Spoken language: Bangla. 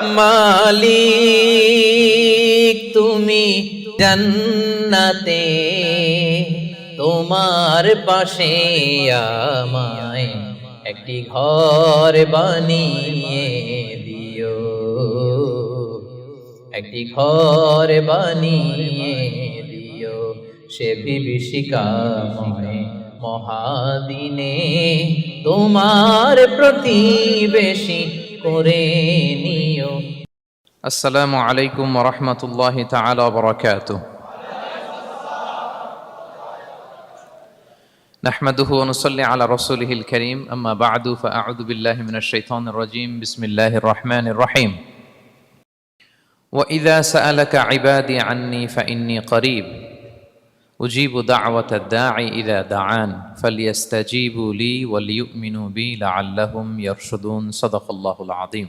মালিক তুমি জান্নাতে, তোমার পাশে আমায় একটি ঘর বানিয়ে দিও, একটি ঘর বানিয়ে দিও সে বিভীষিকাময় মহাদিনে, তোমার প্রতিবেশী করে নিও। আসসালামু আলাইকুম ওয়া রাহমাতুল্লাহি তাআলা ওয়া বারাকাতুহু। নাহমাদুহু ওয়া নুসাল্লি আলা রাসূলিহিল কারীম, আম্মা বা'দু, ফাআউযু বিল্লাহি মিনাশ শাইতানির রাজীম। বিসমিল্লাহির রাহমানির রাহিম। ওয়া ইযা সাআলাকা ইবাদি আন্নী ফাইন্নী করিব উজিবু দা'ওয়াতাদ দাঈ ইযা দাআন ফালইস্তাজিবু লি ওয়া লিয়ুমিনু বি লাআল্লাহুম ইয়ারশুদুন। সাদাকাল্লাহুল আযীম।